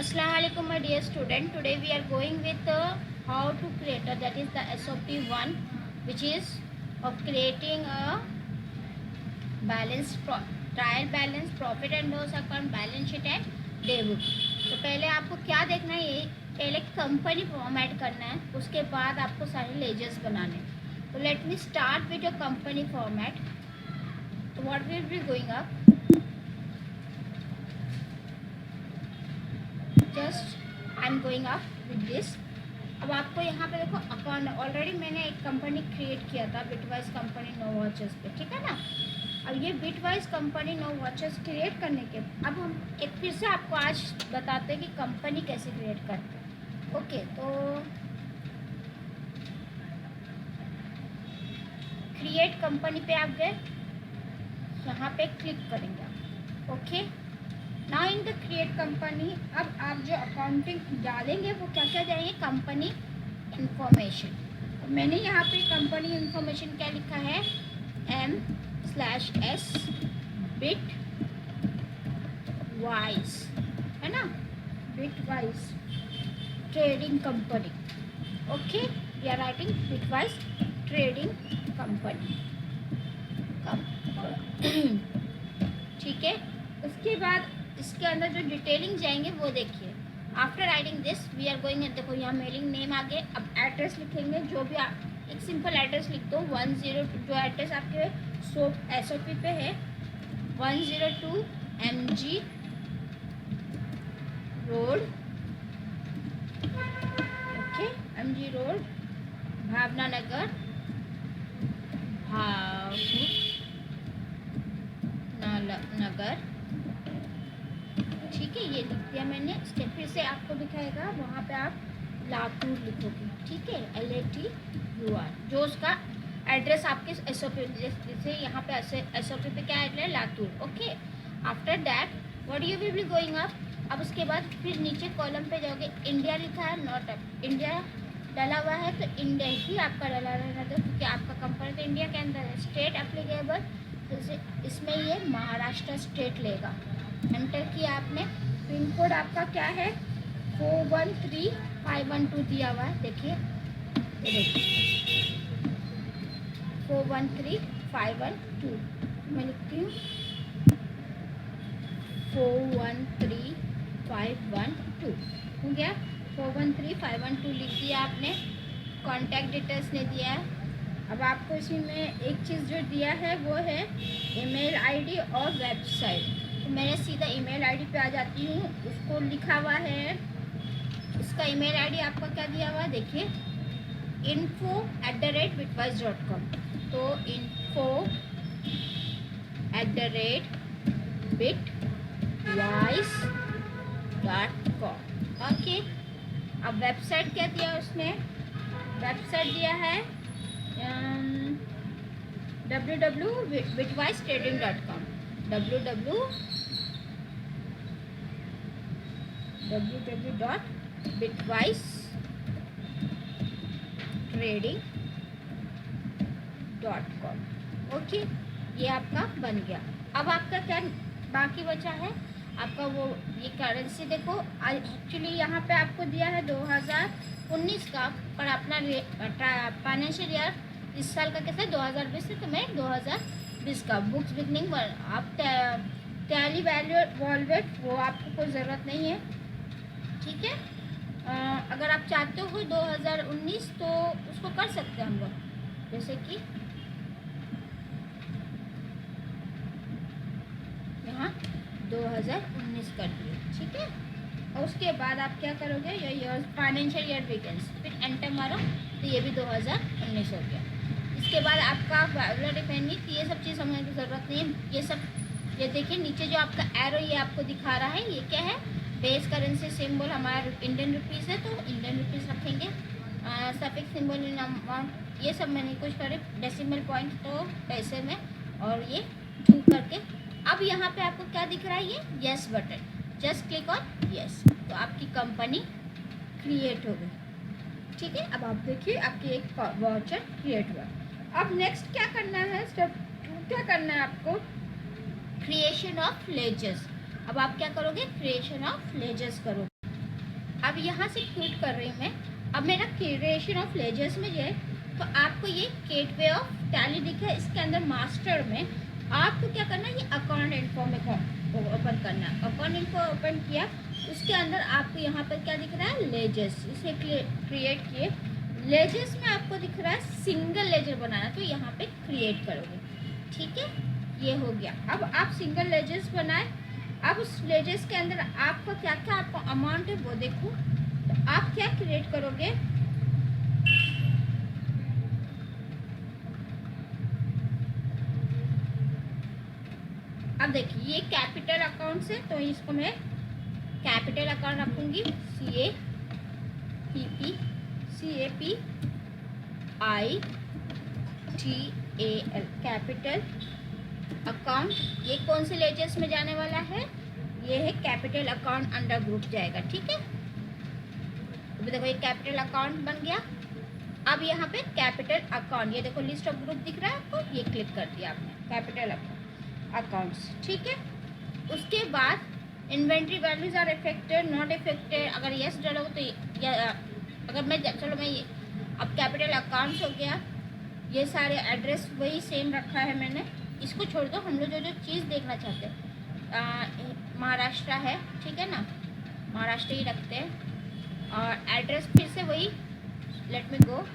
Assalamualaikum my dear student. Today we are going with how to create that is the SOP 1, which is of creating a balance trial balance, profit and loss account, balance sheet and debit. तो पहले आपको क्या देखना है, ये पहले company format करना है, उसके बाद आपको सारे लेजर्स बनाने. तो let me start with your company format. तो what will be going up, just I am going up with this. अब आपको यहाँ पे देखो अकाउंट, ऑलरेडी मैंने एक कंपनी क्रिएट किया था बिटवाइज कंपनी नो वॉचेस पे, ठीक है ना. अब ये Bitwise company no watches create करने के अब हम एक फिर से आपको आज बताते हैं कि कंपनी कैसे क्रिएट करते हैं. ओके, तो क्रिएट कंपनी पे आप गए, यहाँ पे क्लिक करेंगे आप. Okay, now in the create company अब आप जो अकाउंटिंग डालेंगे वो क्या क्या जाएंगे, कंपनी इंफॉर्मेशन. तो मैंने यहाँ पे कंपनी इंफॉर्मेशन क्या लिखा है, M/S बिट वाइज, है ना, Bitwise trading company. Okay, we are writing Bitwise trading company. ठीक है, उसके बाद इसके अंदर जो डिटेलिंग जाएंगे वो देखिए. After writing this we are going, देखो यहाँ मेलिंग नेम आ गए. अब एड्रेस लिखेंगे, जो भी आप एक सिंपल एड्रेस लिख दो. 102 जो एड्रेस आपके SOP पे है, 102 MG road. Okay, MG road, Bhavana Nagar, Nagar. ठीक है, ये लिख दिया मैंने. इसके फिर से आपको दिखाएगा, वहाँ पे आप लातूर लिखोगे. ठीक है, LATUR, जो उसका एड्रेस आपके SOP, जैसे यहाँ पे SOP पे क्या address, Latur. Okay, after that what you will be going up. अब उसके बाद फिर नीचे कॉलम पे जाओगे, इंडिया लिखा है, नॉट अप इंडिया डाला हुआ है तो इंडिया ही आपका डाला रहना दो, क्योंकि आपका कंपनी तो इंडिया के अंदर है. स्टेट एप्लीकेबल, जैसे इसमें ये महाराष्ट्र स्टेट लेगा. एंटर किया आपने. पिन कोड आपका क्या है, 413512 दिया हुआ है. देखिए, ये देखिए 413512. मैं लिखती हूँ 413512 हो गया. 413512 लिख दिया आपने. कॉन्टैक्ट डिटेल्स ने दिया है. अब आपको इसी में एक चीज़ जो दिया है वो है ईमेल आईडी और वेबसाइट. तो मैंने सीधा ईमेल आईडी पे आ जाती हूँ. उसको लिखा हुआ है, इसका ईमेल आईडी आपका क्या दिया हुआ है, देखिए info@bitwise.com. तो info@bitwise.com. ओके, अब वेबसाइट क्या दिया उसने, वेबसाइट दिया है www.bitwisetrading.com. www.bitwisetrading.com. ओके, ये आपका बन गया. अब आपका क्या बाकी बचा है, आपका वो ये करेंसी. देखो एक्चुअली यहाँ पे आपको दिया है 2019 का, पर अपना फाइनेंशियल ईयर इस साल का कैसा है 2020 से, तो मैं 2020 का. बुक्स बिगनिंग आप टैली वैल्यू वॉल्वेट वो आपको कोई ज़रूरत नहीं है. ठीक है, अगर आप चाहते हो 2019 तो उसको कर सकते हैं हम लोग, जैसे कि यहाँ 2019 कर दिए. ठीक है, और उसके बाद आप क्या करोगे, ये फाइनेंशियल ईयर बिगिंस, फिर एंटर मारो तो ये भी 2019 हो गया. इसके बाद आपका डिपेंडिंग, ये सब चीज़ समझने की ज़रूरत नहीं है. ये सब ये देखिए नीचे जो आपका एरो ये आपको दिखा रहा है, ये क्या है, बेस करेंसी सिंबल हमारा इंडियन रुपीज़ है तो इंडियन रुपीज़ रखेंगे. सफिक्स सिंबल इन अमाउंट, ये सब मैंने कुछ करे. डेसिमल पॉइंट तो पैसे में, और ये 2 करके. अब यहाँ पे आपको क्या दिख रहा है, ये yes button, just click on yes. तो आपकी कंपनी क्रिएट हो गई. ठीक है, अब आप देखिए आपकी एक वाउचर क्रिएट हुआ. अब नेक्स्ट क्या करना है, स्टेप 2 क्या करना है आपको, क्रिएशन ऑफ लेजर्स. अब आप क्या करोगे, क्रिएशन ऑफ लेजर्स करोगे. अब यहाँ से क्विट कर रही हूँ मैं। अब मेरा क्रिएशन ऑफ लेजर्स में जो है, तो आपको ये गेटवे ऑफ टैली दिखा है, इसके अंदर मास्टर में आपको क्या करना है, ये अकाउंट इन्फो में ओपन करना है। अकाउंट इन्फो ओपन किया, उसके अंदर आपको यहाँ पर क्या दिख रहा है, लेजर्स, इसे क्रिएट किए। लेजर्स में आपको दिख रहा है सिंगल लेजर बनाना, तो यहाँ पे क्रिएट करोगे, ठीक है। ये हो गया। अब आप सिंगल लेजर्स बनाए। अब उस लेजर्स के अंदर आपका क्या क्या आपको अमाउंट है वो देखो, तो आप क्या क्रिएट करोगे, अब देखिए ये कैपिटल अकाउंट है, तो इसको मैं कैपिटल अकाउंट रखूंगी, CAPITAL कैपिटल अकाउंट। ये कौन से लेजर्स में जाने वाला है, ये है कैपिटल अकाउंट अंडर ग्रुप जाएगा, ठीक है। अभी देखो ये कैपिटल अकाउंट बन गया। अब यहाँ पे कैपिटल अकाउंट, ये देखो लिस्ट ऑफ ग्रुप दिख रहा है आपको, ये क्लिक कर दिया आपने कैपिटल अकाउंट्स, ठीक है। उसके बाद inventory values are affected not affected, अगर यस डालोगे तो अगर मैं चलो मैं ये अब कैपिटल अकाउंट्स हो गया। ये सारे एड्रेस वही सेम रखा है मैंने, इसको छोड़ दो। हम लोग जो चीज़ देखना चाहते हैं, महाराष्ट्र है, ठीक है ना, महाराष्ट्र ही रखते हैं। और एड्रेस फिर से वही, लेट मी गो,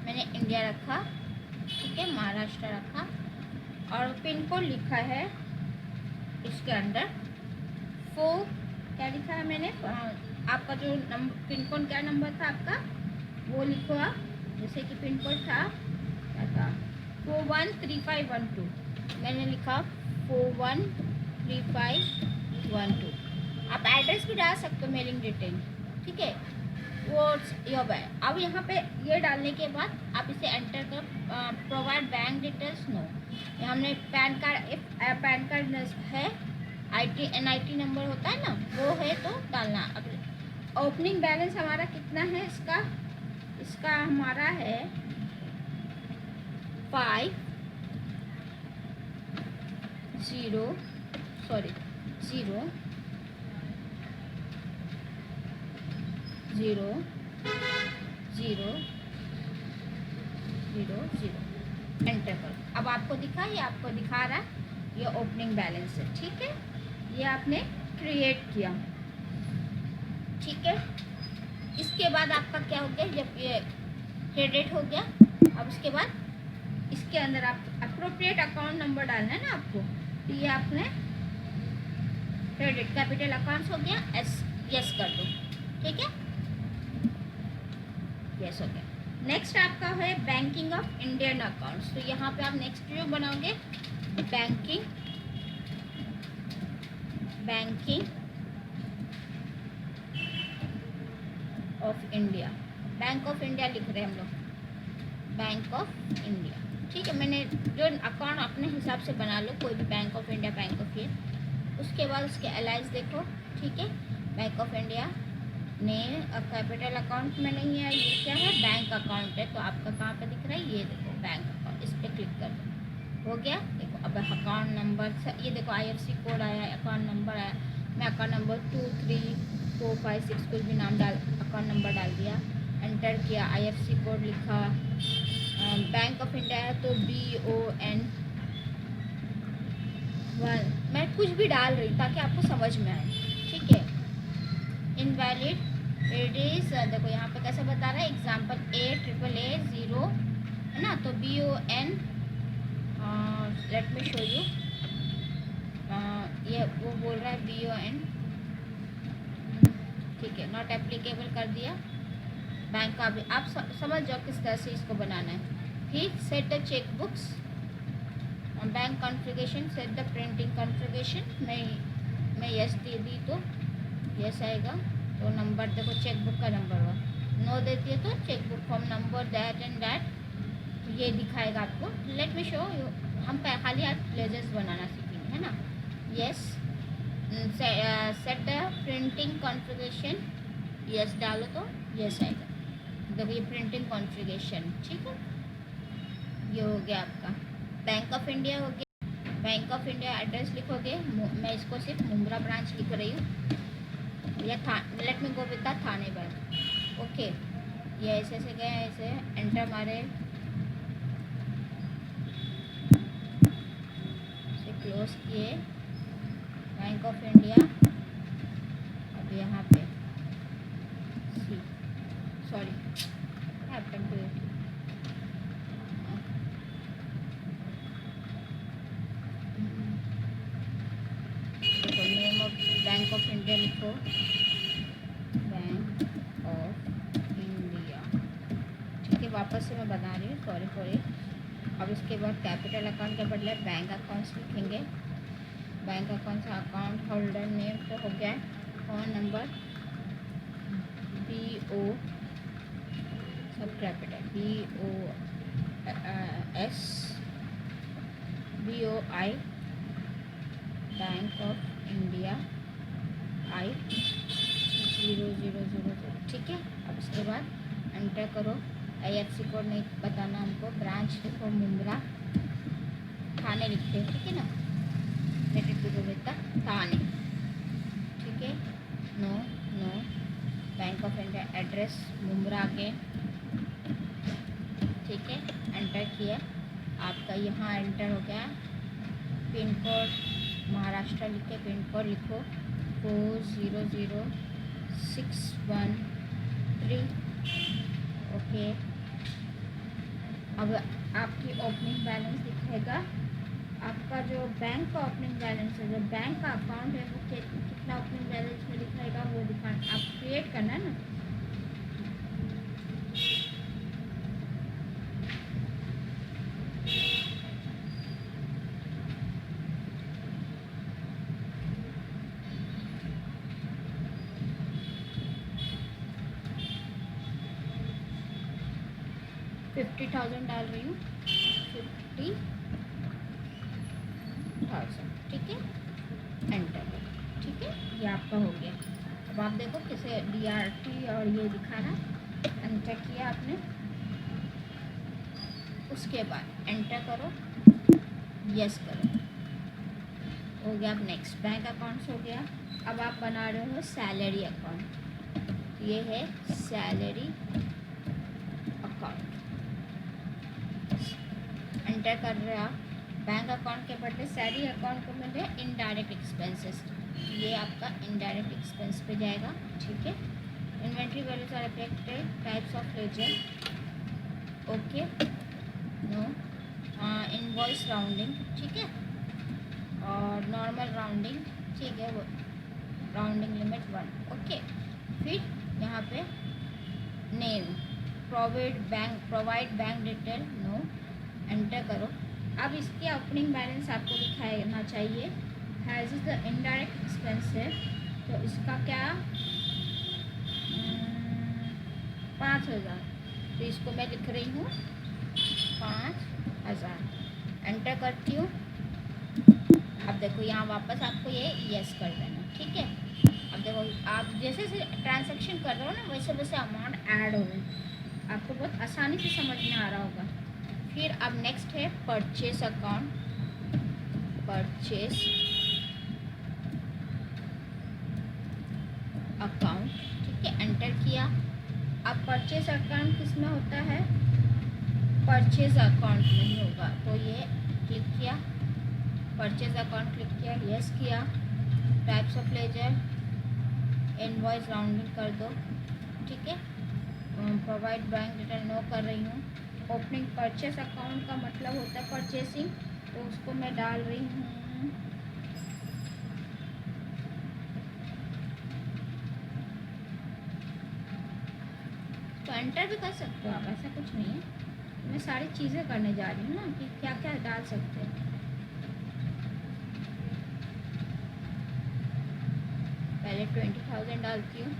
मैंने इंडिया रखा, ठीक है, महाराष्ट्र रखा, और पिन कोड लिखा है इसके अंदर 4, क्या लिखा है मैंने, आपका जो पिन कोड क्या नंबर था आपका वो लिखो आप, जैसे कि पिन कोड था क्या था 413512, मैंने लिखा 413512। आप एड्रेस भी डाल सकते हो, मेलिंग डिटेल, ठीक है, वो अब है। अब यहाँ पे ये डालने के बाद आप इसे एंटर कर, प्रोवाइड बैंक डिटेल्स, नो, हमने पैन कार्ड, पैन कार्ड है, NIT नंबर होता है ना, वो है तो डालना। अब ओपनिंग बैलेंस हमारा कितना है, इसका हमारा है 5 0 0 0 0 0 0 एंटर करो। अब आपको दिखा, ये आपको दिखा रहा है ये ओपनिंग बैलेंस है, ठीक है। ये आपने क्रिएट किया, ठीक है। इसके बाद आपका क्या हो गया, जब ये क्रेडिट हो गया, अब उसके बाद इसके अंदर आप अप्रोप्रिएट अकाउंट नंबर डालना है ना आपको, तो ये आपने क्रेडिट कैपिटल अकाउंट्स हो गया, यस कर दो, ठीक है, यस हो गया। नेक्स्ट आपका है बैंकिंग ऑफ इंडियन अकाउंट्स, तो यहाँ पे आप नेक्स्ट जो बनाओगे banking of India, bank of India लिख रहे हैं हम लोग, बैंक ऑफ इंडिया, ठीक है। मैंने जो अकाउंट अपने हिसाब से बना लो, कोई भी bank of India, bank of ये, उसके बाद उसके अलाइज देखो, ठीक है, बैंक ऑफ इंडिया ने कैपिटल अकाउंट में नहीं है, ये क्या है, बैंक अकाउंट है, तो आपका कहाँ पे दिख रहा है, ये देखो बैंक अकाउंट, इस पर क्लिक कर दो, हो गया। देखो अब अकाउंट नंबर, ये देखो IFSC कोड आया, अकाउंट नंबर आया, मैं अकाउंट नंबर 2 3 4 5 6 कुछ भी नाम डाल, अकाउंट नंबर डाल दिया, एंटर किया, IFSC कोड लिखा, बैंक ऑफ इंडिया है तो BON 1, मैं कुछ भी डाल रही ताकि आपको समझ में आए, ठीक है। इनवैलिड एड्रेस, देखो यहाँ पे कैसे बता रहा है, एग्जाम्पल AAA0 है ना, तो BON, let me show you, ये वो बोल रहा है BON, ठीक है, नॉट एप्लीकेबल कर दिया। बैंक का भी आप समझ जाओ किस तरह से इसको बनाना है। फिर set the cheque books, bank configuration, set the printing configuration, मैं यस दे दी तो यस आएगा, तो नंबर देखो चेक बुक का नंबर हुआ, नो देती है तो cheque book form number that and that, ये दिखाएगा आपको। लेट मी शो यू, हम खाली आज लेजर्स बनाना सीखेंगे, है ना। Yes, set the printing configuration, yes डालो तो यस आएगा, देखो ये प्रिंटिंग कॉन्फ़िगरेशन, ठीक है, ये हो गया आपका बैंक ऑफ इंडिया हो गया। बैंक ऑफ इंडिया एड्रेस लिखोगे, मैं इसको सिर्फ मुंब्रा ब्रांच लिख रही हूँ, या let me go with the Thane bank. Okay, ये ऐसे ऐसे गए, ऐसे एंटर मारे, इसे क्लोज किए, बैंक ऑफ इंडिया। अब यहाँ पे सी, सॉरी हैपन टू इट, देखो name of bank of India लिखो, बैंक ऑफ इंडिया। ठीक है, वापस से मैं बता रही हूँ, सॉरी फॉर इट। अब इसके बाद कैपिटल अकाउंट के बदले बैंक अकाउंट्स लिखेंगे। बैंक अकाउंट से अकाउंट होल्डर नेम तो हो गया है, फ़ोन नंबर BO सब capital BOI bank of India I0000। ठीक है, अब इसके बाद एंटर करो। IFC कोड नहीं बताना हमको, ब्रांच लिखो मुंब्रा, थाने लिखते हैं, ठीक है ना, let it go with the Thane. ठीक है, no no, bank of India address Mumbra के, ठीक है, एंटर किया, आपका यहाँ एंटर हो गया। पिन कोड महाराष्ट्र लिख के पिन कोड लिखो 400613। ओके, अब आपकी ओपनिंग बैलेंस दिखाएगा, आपका जो बैंक का ओपनिंग बैलेंस है, जो बैंक का अकाउंट है वो कितना ओपनिंग बैलेंस में दिखाएगा वो दिखाना, आप क्रिएट करना है ना। $50,000 डाल रही हूँ, 50,000। ठीक है, एंटर। ठीक है, ये आपका हो गया। अब आप देखो किसे DRT और ये दिखाना, एंटर किया आपने, उसके बाद एंटर करो, यस करो, हो गया। अब नेक्स्ट बैंक अकाउंट्स हो गया। अब आप बना रहे हो सैलरी अकाउंट, ये है सैलरी अकाउंट, एंटर कर रहे हो आप। बैंक अकाउंट के बदले सैलरी अकाउंट को मिले इनडायरेक्ट एक्सपेंसेस, ये आपका इनडायरेक्ट एक्सपेंस पे जाएगा। ठीक है, inventory values are affected, types of ledger, okay, no, invoice rounding, ठीक है, और नॉर्मल राउंडिंग, ठीक है, वो राउंडिंग लिमिट 1। ओके, फिर यहाँ पे name, provide bank detail, no, enter करो। अब इसके ओपनिंग बैलेंस आपको दिखाना चाहिए, has is the indirect expense है, तो इसका क्या 5,000, तो इसको मैं लिख रही हूँ 5,000, एंटर करती हूँ। अब देखो यहाँ वापस आपको ये यस कर देना। ठीक है, अब देखो आप जैसे जैसे ट्रांजैक्शन कर रहे हो ना, वैसे वैसे अमाउंट ऐड हो गई, आपको बहुत आसानी से समझ में आ रहा होगा। फिर अब नेक्स्ट है परचेस अकाउंट, परचेस अकाउंट, ठीक है, एंटर किया। अब परचेस अकाउंट किस में होता है, परचेज अकाउंट में ही होगा, तो ये क्लिक किया, परचेज अकाउंट क्लिक किया, यस किया। Types of ledger, invoice rounding कर दो, ठीक है, प्रोवाइड बैंक डिटेल नो कर रही हूँ। ओपनिंग परचेस अकाउंट का मतलब होता है परचेसिंग, तो उसको मैं डाल रही हूँ तो एंटर भी कर सकते हो आप, ऐसा कुछ नहीं है। मैं सारी चीज़ें करने जा रही हूँ ना कि क्या क्या डाल सकते हैं। पहले 20,000 डालती हूँ,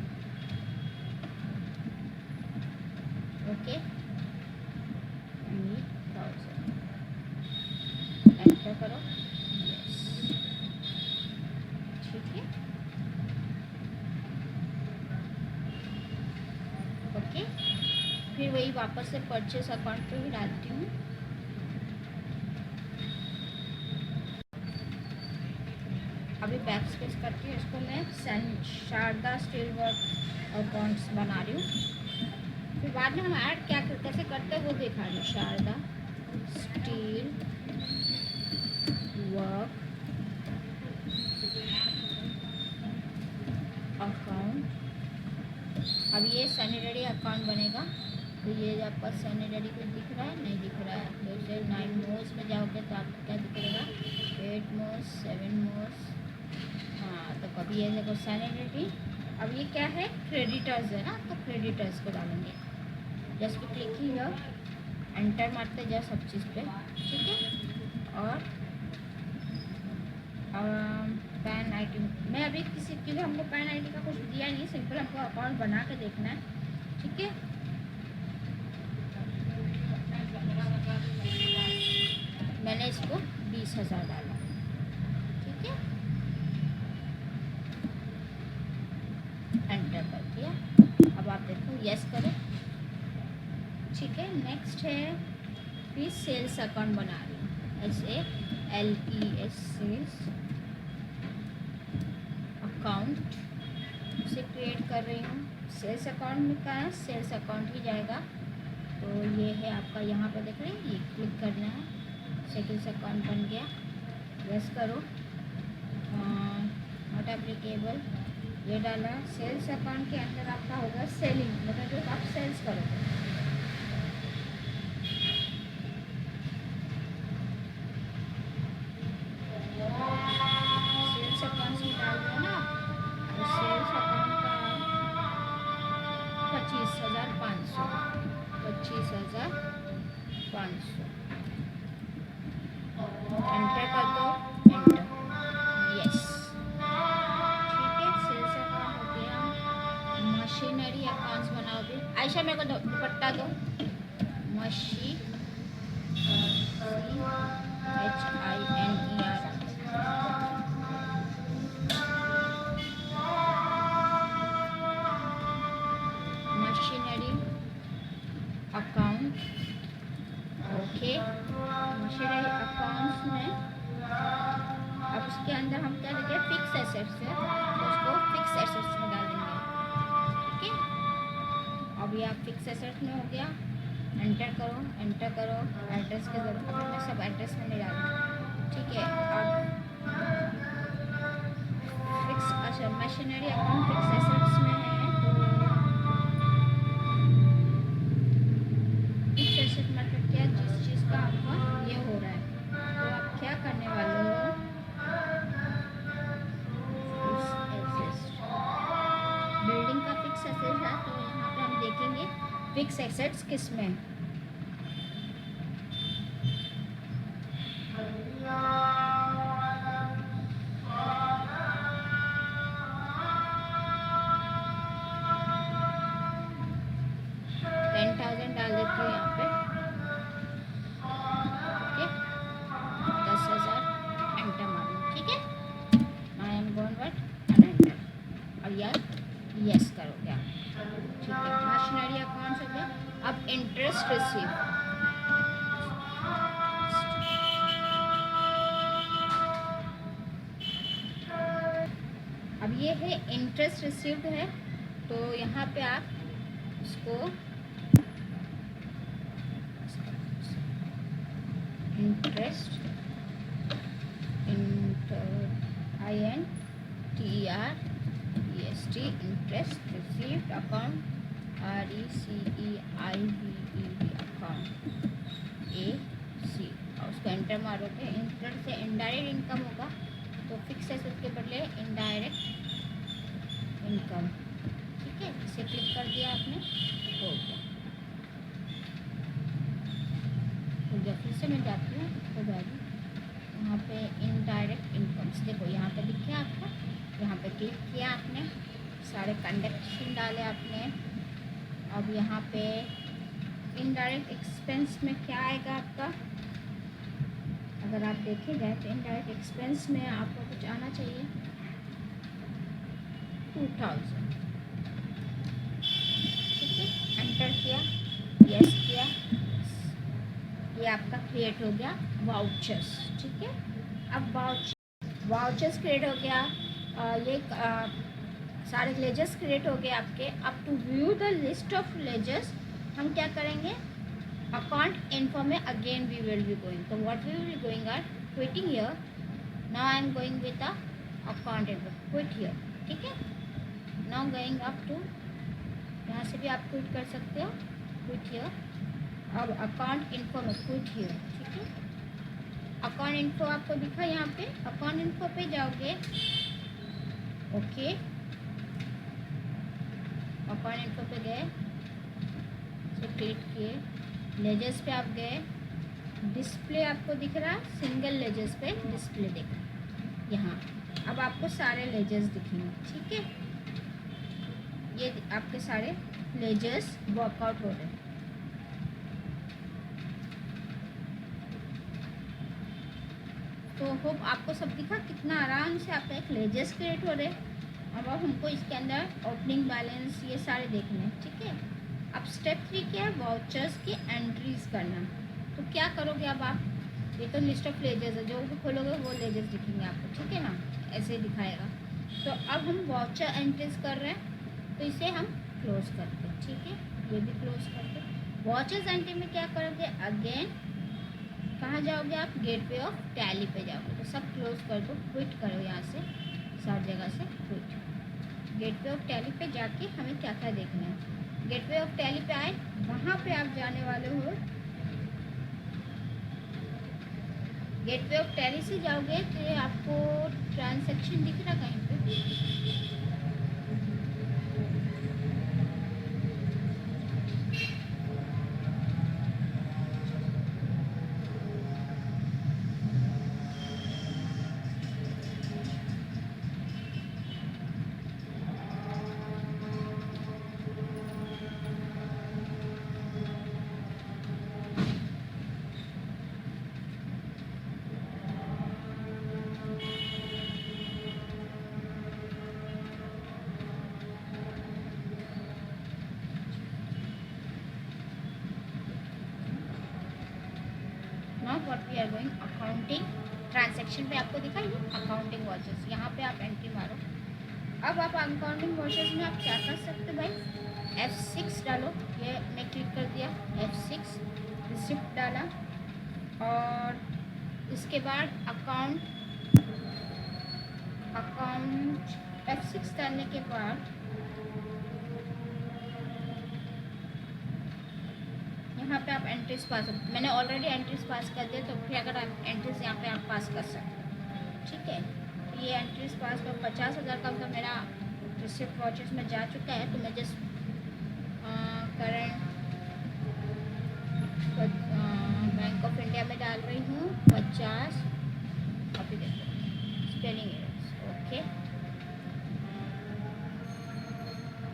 ओके, 20,000 एंटर करो, यस, ठीक है, ओके। फिर वही वापस से परचेस अकाउंट पे भी डालती हूँ, अभी बैक स्पेस करती हूँ, इसको मैं शारदा स्टील वर्क अकाउंट्स बना रही हूँ। फिर बाद में हम ऐड क्या कैसे करते हैं वो दिखा रही हूँ। Sharda steel work account. अब ये सैनिटरी अकाउंट बनेगा। तो ये आपका सैनिटरी कुछ दिख रहा है, नहीं दिख रहा है। जैसे 9 मोर्स में जाओगे तो आपको क्या दिखेगा, 8 मोर्स 7 मोर्स। हाँ, तो कभी ये देखो सैनिटरी। अब ये क्या है, क्रेडिटर्स है ना, तो क्रेडिटर्स को डालेंगे। जस्ट क्लिक हियर, एंटर मारते जाओ सब चीज़ पे, ठीक है। और पैन आईडी मैं अभी क्योंकि हमको पैन आईडी का कुछ दिया नहीं, सिंपल हमको अकाउंट बना के देखना है, ठीक है। मैंने इसको 20,000 डाला, ठीक है, एंटर कर दिया। अब आप देखो यस करो, ठीक है। नेक्स्ट है फिर सेल्स अकाउंट बना रही हूँ, SALES सेल्स अकाउंट उसे क्रिएट कर रही हूँ। सेल्स अकाउंट में क्या है, सेल्स अकाउंट ही जाएगा। तो ये है आपका, यहाँ पर देख रहे हैं, ये क्लिक करना है, सेल्स अकाउंट बन गया। यस करो, नॉट एप्लीकेबल ये डाला। सेल्स अकाउंट के अंदर आपका होगा सेलिंग, मतलब जो आप सेल्स करोगे। सेल्स अकाउंट में डाल दो ना, तो सेल्स अकाउंट का 25,500 एंटर कर दो, एंटर, यस, ठीक है। सेल्स अकाउंट हो गया। मशीनरी अकाउंट्स बनाओगे। आयशा मेरे को दुपट्टा दो। Machinery machinery account, okay. Machinery accounts में अब उसके अंदर हम क्या देंगे, फिक्स एसेट्स है, तो उसको फिक्स एसेट्स में डालेंगे, ठीक है। अब ये आप फिक्स एसेट्स में हो गया, एंटर करो, एंटर करो। एड्रेस के जरूरत है, मैं सब एड्रेस में नहीं डालूँगी, ठीक है। अब फिक्स, अच्छा मशीनरी अकाउंट फिक्स एसेट्स में है, तो फिक्स एसेट मतलब क्या, जिस चीज़ का आपका ये हो रहा है, तो आप क्या करने वाले हो, बिल्डिंग का फिक्स एसेट है, तो यहाँ पे हम देखेंगे फिक्स एसेट्स किस में। डाल देती हूँ यहाँ पे, ओके, 10,000 एंटर मारूँ, ठीक है। I am gone word enter, और यार यस करोगे आप, ठीक है। मशीनरी अकाउंट्स हो गया। अब इंटरेस्ट रिसीव, अब ये है इंटरेस्ट रिसीव्ड है, तो यहाँ पे आप इसको interest INTREST interest received account RECEIVED account AC, और उसको एंटर मारोगे। इंटरेस्ट से इनडायरेक्ट इनकम होगा, तो फिक्स एसेट के बदले इनडायरेक्ट इनकम, ठीक है। इसे क्लिक कर दिया आपने, हो गया। फिर से मैं जाती हूँ तो यहाँ पे इनडायरेक्ट इनकम्स देखो, यहाँ पे दिखे आपको, यहाँ पे क्लिक किया आपने, सारे कंडक्शन डाले आपने। अब यहाँ पे इनडायरेक्ट एक्सपेंस में क्या आएगा आपका, अगर आप देखे जाए तो इनडायरेक्ट एक्सपेंस में आपको कुछ आना चाहिए 2000, ठीक है। एंटर किया, यस किया, ये आपका क्रिएट हो गया वाउचर्स, ठीक है। अब वाउचर वाउचर्स क्रिएट हो गया, ये सारे लेजर्स क्रिएट हो गए आपके। अब to view the list of ledgers हम क्या करेंगे, अकाउंट इन्फो में again we will be going. तो what we will going are quitting here, now I am going with the account info, quit here, ठीक है। नाउ गोइंग अप टू, यहाँ से भी आप क्विट कर सकते हो, क्विट हियर। अब अकाउंट इन्फो में क्विट हियर, ठीक है। अकाउंट इन्फो आपको दिखा यहाँ पे, अकाउंट इन्फो पे जाओगे, ओके, अकाउंट इन्फो पे गए, तो क्लिक किए, लेजर्स पे आप गए, डिस्प्ले आपको दिख रहा है, सिंगल लेजर्स पे डिस्प्ले दिख रहा है यहाँ। अब आपको सारे लेजर्स दिखेंगे, ठीक है। ये आपके सारे लेजर्स वर्कआउट हो रहे हैं। तो होप आपको सब दिखा, कितना आराम से आपका एक लेजर्स क्रिएट हो रहे हैं। अब हमको इसके अंदर ओपनिंग बैलेंस ये सारे देखने हैं, ठीक है। अब स्टेप 3 क्या है, वाउचर्स की एंट्रीज करना। तो क्या करोगे अब आप, ये तो लिस्ट ऑफ लेजर्स है, जो भी खोलोगे वो लेजर्स दिखेंगे आपको, ठीक है ना, ऐसे ही दिखाएगा। तो अब हम वाउचर एंट्रीज कर रहे हैं, तो इसे हम क्लोज करते हैं, ठीक है, ये भी क्लोज करते हैं। वाउचर्स एंट्री में क्या करोगे, अगेन कहाँ जाओगे आप, गेटवे ऑफ टैली पे जाओगे। तो सब क्लोज कर दो, क्विट करो यहाँ से, सारी जगह से क्विट। गेटवे ऑफ टैली पे जाके हमें क्या क्या देखना है, गेटवे ऑफ टैली पे आए, वहाँ पे आप जाने वाले हो, गेटवे ऑफ टैली से जाओगे तो आपको ट्रांजैक्शन दिख रहा कहीं पे, not what we are going, accounting transaction पे आपको दिखा ये अकाउंटिंग वॉचर्स, यहाँ पे आप एंट्री मारो। अब आप अकाउंटिंग वॉचर्स में आप क्या कर सकते भाई, F6 डालो, ये मैं क्लिक कर दिया, F6 रिसिप्ट डाला, और इसके बाद अकाउंट F6 डालने के बाद यहाँ पे आप एंट्रीज पास, मैंने ऑलरेडी एंट्रीज पास कर दिया, तो फिर अगर आप एंट्रीज यहाँ पे आप पास कर सकते हो, ठीक है। ये एंट्रीज पास कर 50,000 का तो मेरा रिसिप्ट वॉचेस में जा चुका है। तो मैं just current bank of India में डाल रही हूँ 50, अभी देखो स्पेलिंग एरर्स, ओके।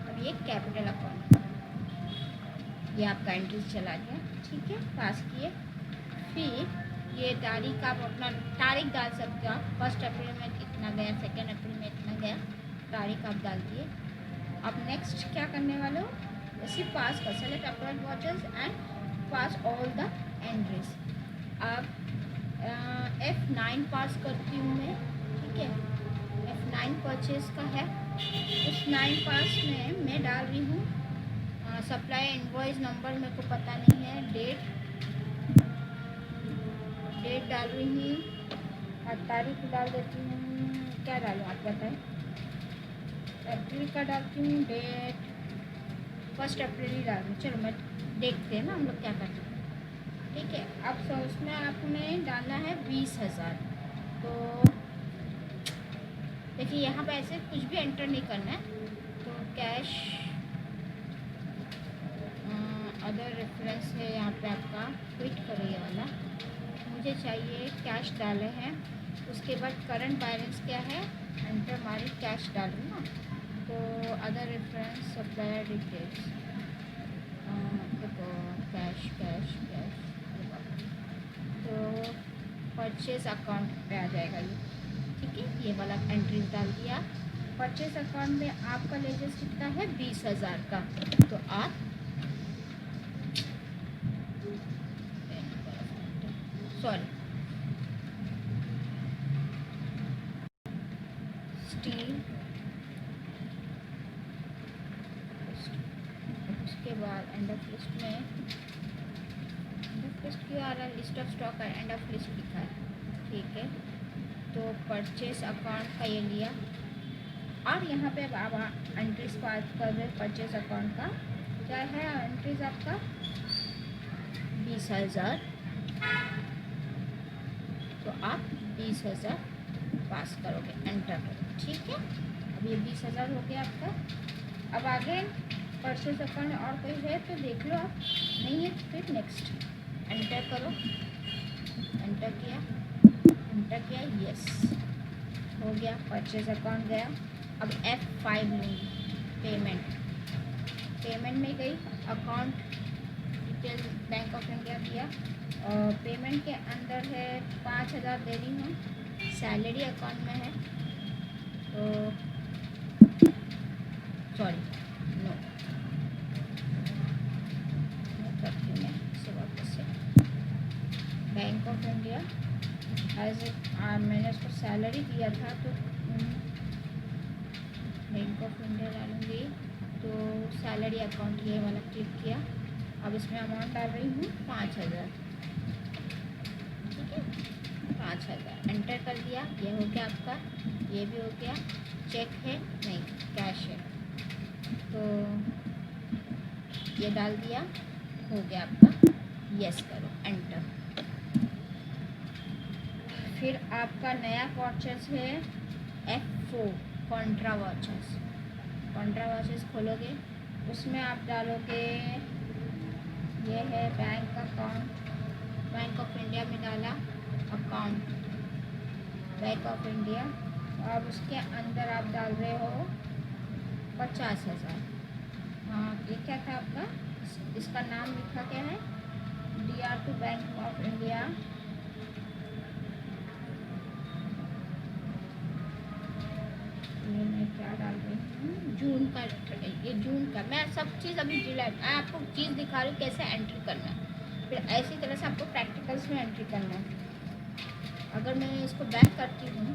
अब ये कैपिटल अकाउंट, ये आपका एंट्रीज चला गया, ठीक है, पास किए। फिर ये तारीख आप अपना तारीख डाल सकते हो आप, 1 अप्रैल में इतना गया, 2 अप्रैल में इतना गया, तारीख आप डाल दिए। अब नेक्स्ट क्या करने वाले हो, इसी पास कर, select account watchers and pass all the entries. अब F9 पास करती हूँ मैं, ठीक है, F9 परचेज का है। उस 9 पास में मैं डाल रही हूँ सप्लाई इनवॉइस नंबर, मेरे को पता नहीं है, डेट डाल रही हूँ और तारीख डाल देती हूँ, क्या डालूँ आप बताएं, अप्रैल का डालती हूँ, डेट 1 अप्रैल ही डाल दूँ। चलो मैं देखते हैं ना हम लोग क्या करते हैं, ठीक है। अब तो उसमें आपने डालना है 20,000। तो देखिए यहाँ पे ऐसे कुछ भी एंटर नहीं करना है, तो कैश अदर रेफरेंस है यहाँ पे आपका, क्विट करो ये वाला, मुझे चाहिए कैश डाले हैं। उसके बाद करंट बैलेंस क्या है, एंटर मारी, कैश डालूँ ना, तो अदर रेफरेंस सप्लायर डिटेल्स, देखो कैश कैश कैश, तो परचेज अकाउंट पे आ जाएगा ये, ठीक है। ये वाला एंट्री डाल दिया, परचेज अकाउंट में आपका लेजर्स कितना है 20,000 का, तो आप सॉरी स्टील, उसके बाद एंड ऑफ लिस्ट में, एंड ऑफ लिस्ट क्यों आ रहा है, लिस्ट ऑफ स्टॉक है, एंड ऑफ लिस्ट लिखा है, ठीक है। तो परचेस अकाउंट का ये लिया, और यहाँ पे अब आप एंट्रीज पास कर रहे, परचेस अकाउंट का क्या है एंट्रीज आपका 20,000, तो आप 20,000 पास करोगे, एंटर करो, ठीक है। अब ये 20,000 हो गया आपका। अब आगे परचेस अकाउंट और कोई है तो देख लो आप, नहीं है तो फिर नेक्स्ट एंटर करो, एंटर किया, यस हो गया, परचेस अकाउंट गया। अब F5 लूँगी, पेमेंट में गई, account detail bank of India दिया, और पेमेंट के अंदर है 5,000 दे रही हूँ, सैलरी अकाउंट में है, तो सॉरी नो करती हूँ मैं इसे वापस से, Bank of India as a, मैंने उसको सैलरी दिया था तो बैंक ऑफ इंडिया डालूँगी, तो सैलरी अकाउंट ये वाला क्लिक किया। अब इसमें अमाउंट डाल रही हूँ 5,000, ठीक है, 5,000 एंटर कर दिया, ये हो गया आपका, ये भी हो गया। चेक है नहीं, कैश है, तो ये डाल दिया, हो गया आपका, यस करो, एंटर। फिर आपका नया वॉचेस है F4 कॉन्ट्रा वॉचेस खोलोगे, उसमें आप डालोगे, ये है bank account, bank of India में डाला अकाउंट, बैंक ऑफ इंडिया, अब उसके अंदर आप डाल रहे हो 50,000। हाँ, ये क्या था आपका, इसका नाम लिखा क्या है, DR2 बैंक ऑफ इंडिया, मैं क्या डाल रही हूँ, जून का, ये जून का, मैं सब चीज़ अभी मैं आपको चीज़ दिखा रही हूँ कैसे एंट्री करना है, फिर ऐसी तरह से आपको प्रैक्टिकल्स में एंट्री करना है। अगर मैं इसको बैक करती हूँ,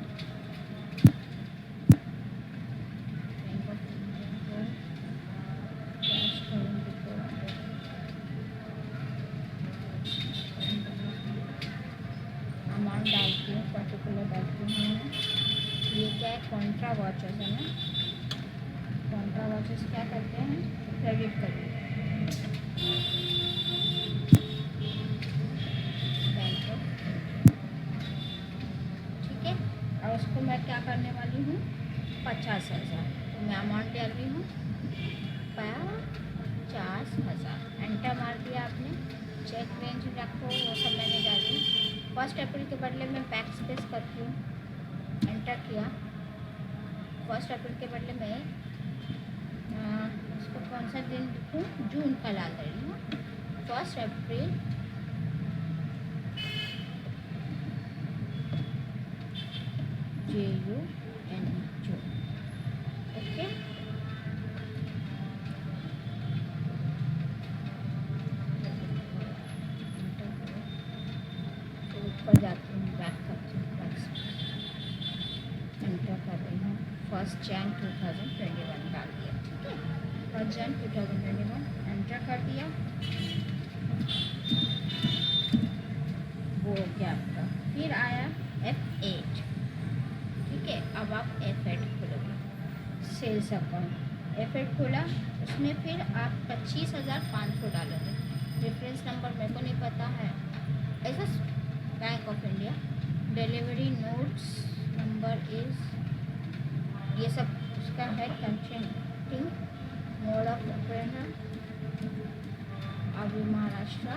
अमाउंट डालती हूँ, पर्टिकुलर डालती हूँ, ये क्या है, कॉन्ट्रा वॉचेस है ना, कॉन्ट्रा वॉचेस क्या करते हैं, क्रेडिट करते हैं, बैंक ऑफ, ठीक है। और उसको मैं क्या करने वाली हूँ, 50,000, तो मैं अमाउंट डाल रही हूँ 50,000, एंटर मार दिया आपने, चेक रेंज रखो, वो सब मैंने डाल दी। 1 अप्रैल के बदले में बैक स्पेस करती हूँ, एंटर किया, 1 अप्रैल के बदले में इसको कौन सा दिन लिखूँ, जून का डाल रही हूँ, 1 अप्रैल JUN, जून, ओके। ऊपर जाती हूँ, बैक करती हूँ, एंटर कर रही हूँ, 1 जन 2021 डाल दिया, ठीक है, 1 जन 2021 एंटर कर दिया, वो हो गया आपका। फिर आया F8, ठीक है। अब आप F8 खोलोगे, सेल्स अकाउंट F8 खोला, उसमें फिर आप 25,500 डालोगे, रेफरेंस नंबर मेरे को नहीं पता है, ऐसा bank of India, delivery notes number is, ये सब उसका है, कंट्री, मोड ऑफ ऑपरेशन, अभी महाराष्ट्र।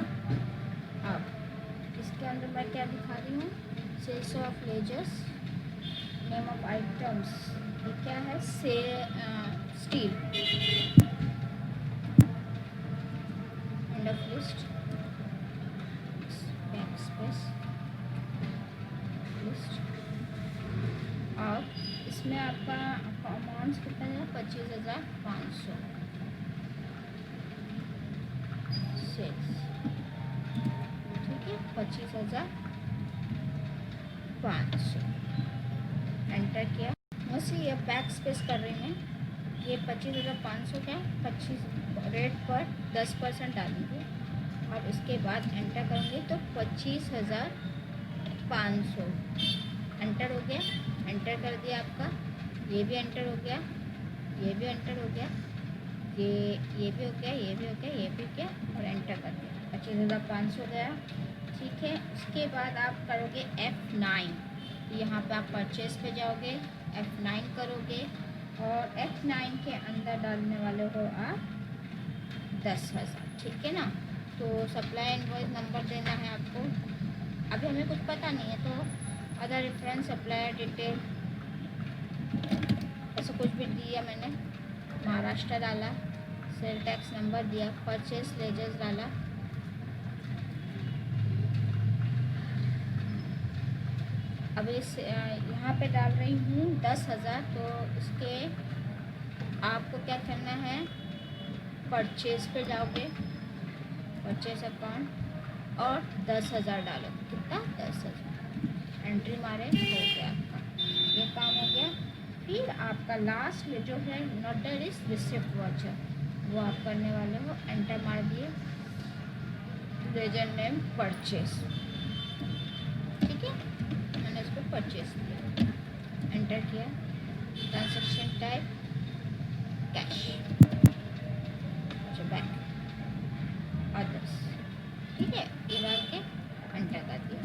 अब इसके अंदर मैं क्या दिखा रही हूँ, sales of ledgers, name of items, ये क्या है, से steel, end of list, backspace list. अब इसमें आपका अमाउंट्स कितना है, 25,500, सेल्स, ठीक है, 25,500 एंटर किया, बस सी अब बैक स्पेस कर रही मैं। ये 25,500 का 25 रेट पर 10% डालूँगी और इसके बाद एंटर करूँगी तो 25,500 एंटर हो गया। एंटर कर दिया आपका, ये भी एंटर हो गया, ये भी एंटर हो गया, ये भी हो गया, ये भी हो गया, ये भी क्या और एंटर कर दिया। 25,500 गया। ठीक है, उसके बाद आप करोगे F9। यहाँ पे आप परचेस पे जाओगे, F9 करोगे और F9 के अंदर डालने वाले हो आप 10,000। ठीक है ना। तो सप्लाई इनवॉइस नंबर देना है आपको। अभी हमें कुछ पता नहीं है तो अदर रेफरेंस सप्लायर डिटेल ऐसा कुछ भी दिया मैंने। महाराष्ट्र डाला, सेल टैक्स नंबर दिया, परचेस लेजर्स डाला, अब इस यहाँ पे डाल रही हूँ 10,000। तो इसके आपको क्या करना है, परचेज पे जाओगे, परचेज अकाउंट और 10,000 डालो। कितना? 10,000 एंट्री मारे, हो गया आपका ये काम हो गया। फिर आपका लास्ट में जो है नोटर इज रिसिप्ट वाचर, वो आप करने वाले हो। एंटर मार दिए, लेजर नेम परचेज। ठीक है, मैंने इसको परचेज किया, एंटर किया। Transaction type cash, bank, others. ठीक है, ये डाल के एंटर कर दिया,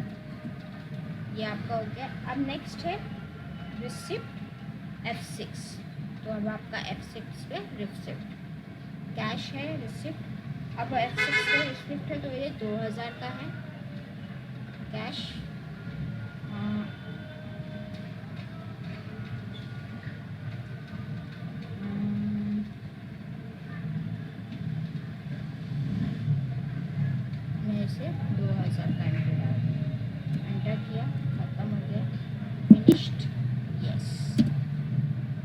ये आपका हो गया। अब नेक्स्ट है रिसिप्ट F6। तो अब आपका F6 पे रिसिप्ट, कैश है रिसिप्ट। अब F6 पे रिसिप्ट है तो ये 2,000 का है कैश। से 2,000 का एंटर डाल, एंटर किया, खत्म हो गया, फिनिश्ड, यस।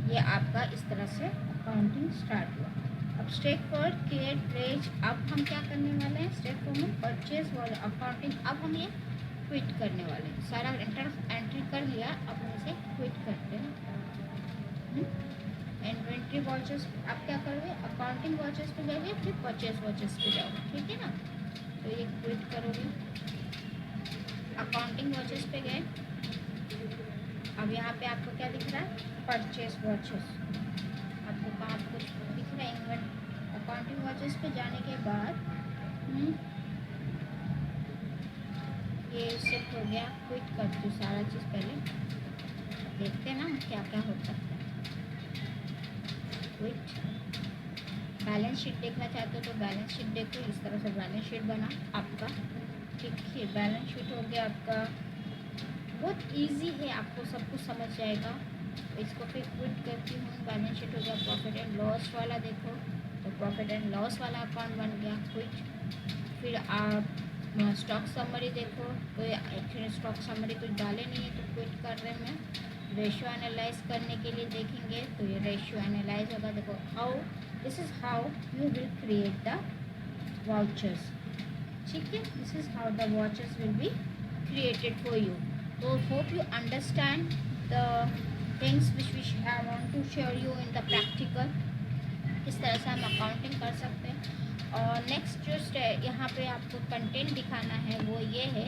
ये आपका इस तरह से अकाउंटिंग स्टार्ट हुआ। अब स्टेट फॉरवर्ड क्रिएट पेज। अब हम क्या करने वाले हैं, स्टेट फॉरवर्ड परचेज वाले अकाउंटिंग, अब हम ये क्विट करने वाले हैं। सारा एंट्री कर लिया, अब हम इसे क्विट करते हैं। इन्वेंट्री वॉचेस आप क्या करोगे, अकाउंटिंग वॉचेस पे जाओगे, फिर परचेज वॉचेस पे जाओगे। ठीक है ना। तो ये क्विट करोगे, अकाउंटिंग वॉचेस पे गए। अब यहाँ पे आपको क्या दिख रहा है, परचेस वॉचेस। आपको कहाँ कुछ दिख रहा है, अकाउंटिंग वॉचेस पे जाने के बाद ये शिफ्ट हो गया। क्विट कर दो सारा चीज़, पहले देखते हैं ना क्या क्या होता है। क्विट, बैलेंस शीट देखना चाहते हो तो बैलेंस शीट देखो, इस तरह से बैलेंस शीट बना आपका। ठीक है, बैलेंस शीट हो गया आपका, बहुत इजी है, आपको सब कुछ समझ जाएगा। तो इसको फिर क्विट करती हूँ, बैलेंस शीट हो गया। प्रॉफिट एंड लॉस वाला देखो, तो प्रॉफिट एंड लॉस वाला अकाउंट बन गया, क्विट। फिर आप स्टॉक समरी देखो, तो एक्चुअली स्टॉक समरी कुछ डाले नहीं है तो क्विट कर रहे हैं। रेशियो एनालाइज करने के लिए देखेंगे, तो ये रेशियो एनालाइज होगा। देखो how, this is how you will create the vouchers। ठीक है, this is how the vouchers will be created for you। So hope you understand the things which we want to show you in the practical, किस तरह से हम accounting कर सकते हैं। और नेक्स्ट जो यहाँ पे आपको कंटेंट दिखाना है वो ये है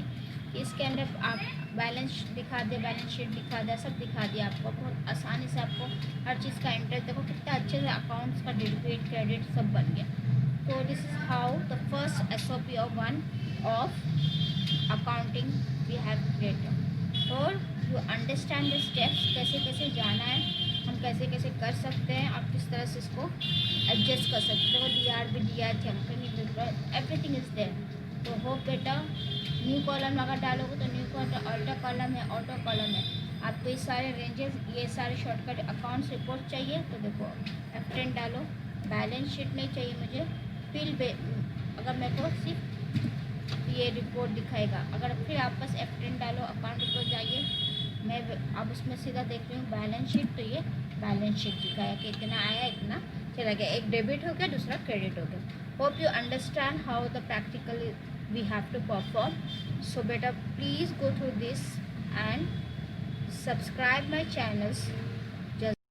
कि इसके अंदर आप बैलेंस दिखा दे, बैलेंस शीट दिखा दे, सब दिखा दिया आपको। बहुत आसानी से आपको हर चीज़ का एंटर, देखो कितना अच्छे से अकाउंट्स का डेबिट क्रेडिट सब बन गया। तो this is how the first SOP of one of accounting we have created. और यू अंडरस्टैंड द स्टेप्स, कैसे कैसे जाना है, हम कैसे कैसे कर सकते हैं और किस तरह से इसको एडजस्ट कर सकते हो। DRB DRT हम कहीं एवरीथिंग इज देयर। तो होप बेटा न्यू कॉलम अगर डालोगे तो न्यू कॉलम, ऑल्टो कॉलम है, ऑटो कॉलम है। आपको ये सारे रेंजेस, ये सारे शॉर्टकट अकाउंट्स रिपोर्ट चाहिए तो देखो F10 डालो। बैलेंस शीट नहीं चाहिए मुझे, अगर मेरे को सिर्फ ये रिपोर्ट दिखाएगा। अगर फिर आप बस F10 डालो, अकाउंट रिपोर्ट जाइए। मैं अब उसमें सीधा देख रही हूँ बैलेंस शीट, तो ये बैलेंस शीट दिखाया कि इतना आया, इतना चला गया। एक डेबिट हो गया, दूसरा क्रेडिट हो गया। Hope you understand how the practical we have to perform. So beta, please go through this and subscribe my channels